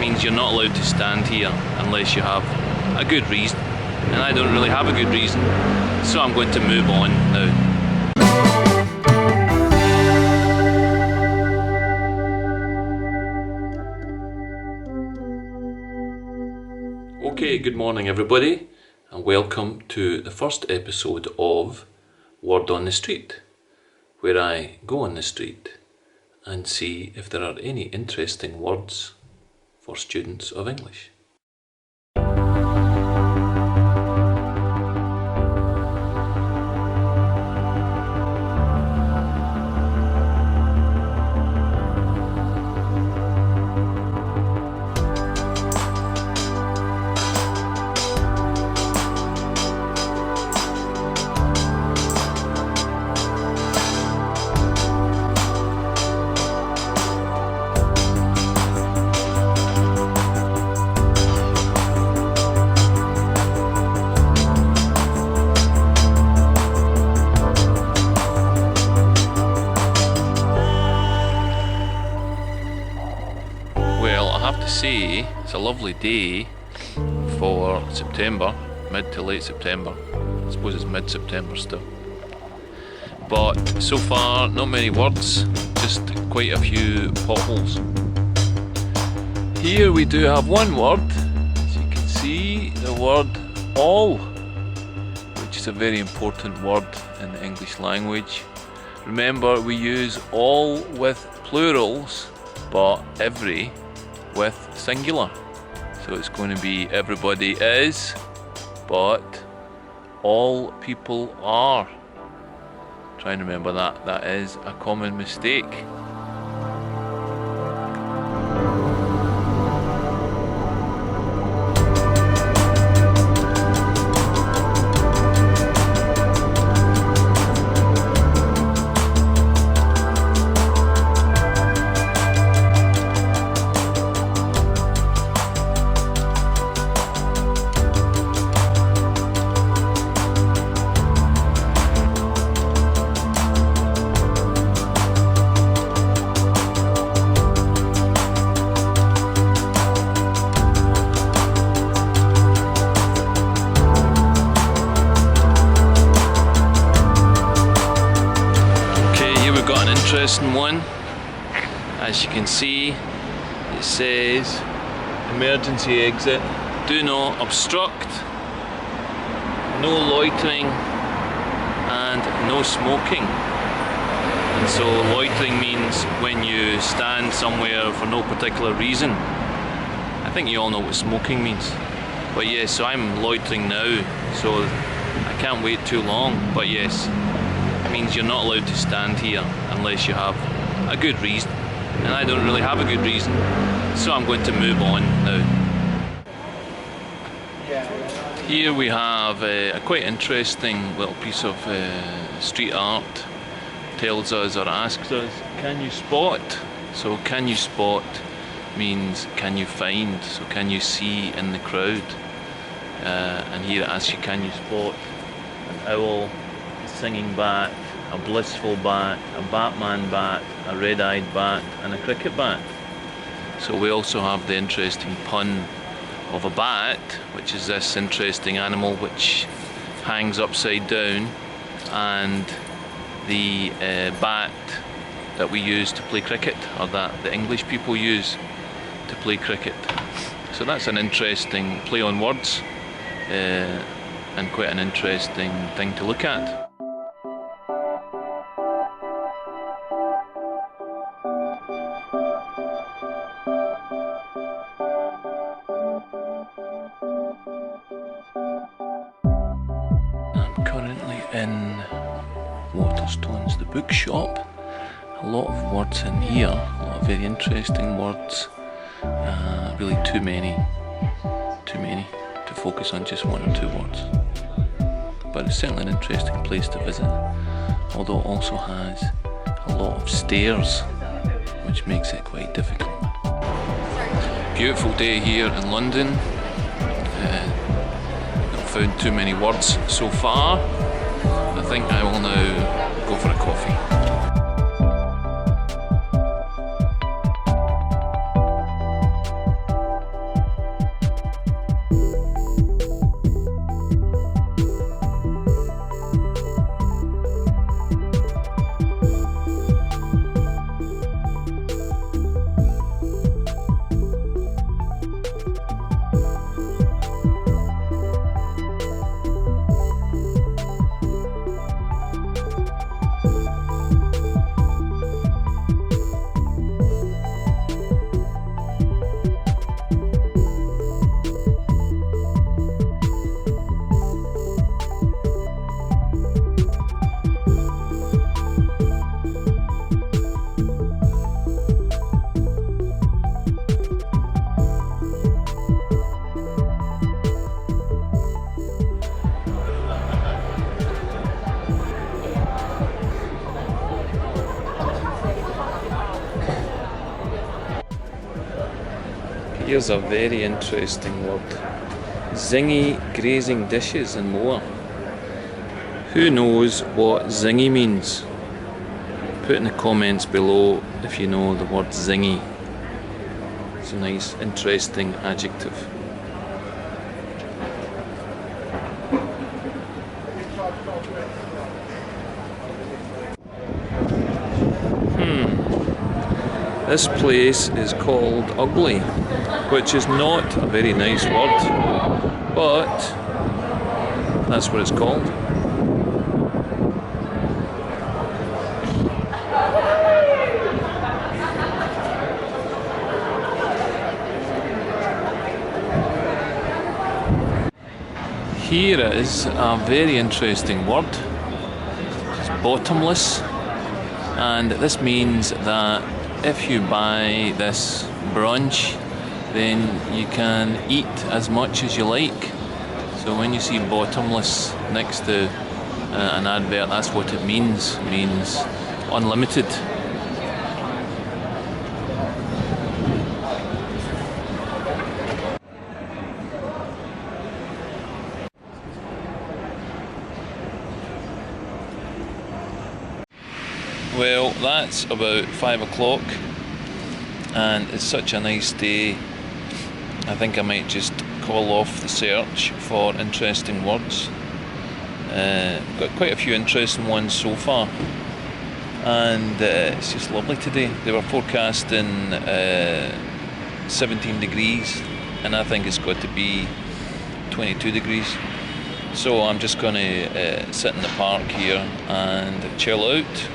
means you're not allowed to stand here unless you have a good reason. And I don't really have a good reason, so I'm going to move on now. Okay, good morning everybody, and welcome to the first episode of Word on the Street, where I go on the street and see if there are any interesting words for students of English. Say it's a lovely day for September, mid to late September. I suppose it's mid-September still. But so far, not many words, just quite a few potholes. Here we do have one word, as you can see, the word all, which is a very important word in the English language. Remember, we use all with plurals, but every with singular. So it's going to be everybody is, but all people are. Try and remember that. That is a common mistake. Interesting one. As you can see, it says emergency exit, do not obstruct, no loitering and no smoking. And so loitering means when you stand somewhere for no particular reason. I think you all know what smoking means, but yes, so I'm loitering now, so I can't wait too long. But yes, it means you're not allowed to stand here unless you have a good reason, and I don't really have a good reason, so I'm going to move on now. Here we have a quite interesting little piece of street art. Tells us or asks us, can you spot? So can you spot means can you find, so can you see in the crowd, and here it asks you, can you spot an owl, a singing bat, a blissful bat, a Batman bat, a red-eyed bat and a cricket bat. So we also have the interesting pun of a bat, which is this interesting animal which hangs upside down, and the bat that we use to play cricket, or that the English people use to play cricket. So that's an interesting play on words, and quite an interesting thing to look at. I'm currently in Waterstones, the bookshop. A lot of words in here, a lot of very interesting words. Really too many to focus on just one or two words. But it's certainly an interesting place to visit, although it also has a lot of stairs, which makes it quite difficult. Beautiful day here in London. Not found too many words so far. I think I will now go for a coffee. Here's a very interesting word. Zingy grazing dishes and more. Who knows what zingy means? Put in the comments below if you know the word zingy. It's a nice, interesting adjective. This place is called Ugly, which is not a very nice word, but that's what it's called. Here is a very interesting word. It's bottomless, and this means that if you buy this brunch, then you can eat as much as you like. So when you see bottomless next to an advert, that's what it means. It means unlimited. Well, that's about 5 o'clock, and it's such a nice day. I think I might just call off the search for interesting words. Got quite a few interesting ones so far, and it's just lovely today. They were forecasting 17 degrees, and I think it's got to be 22 degrees. So I'm just going to sit in the park here and chill out.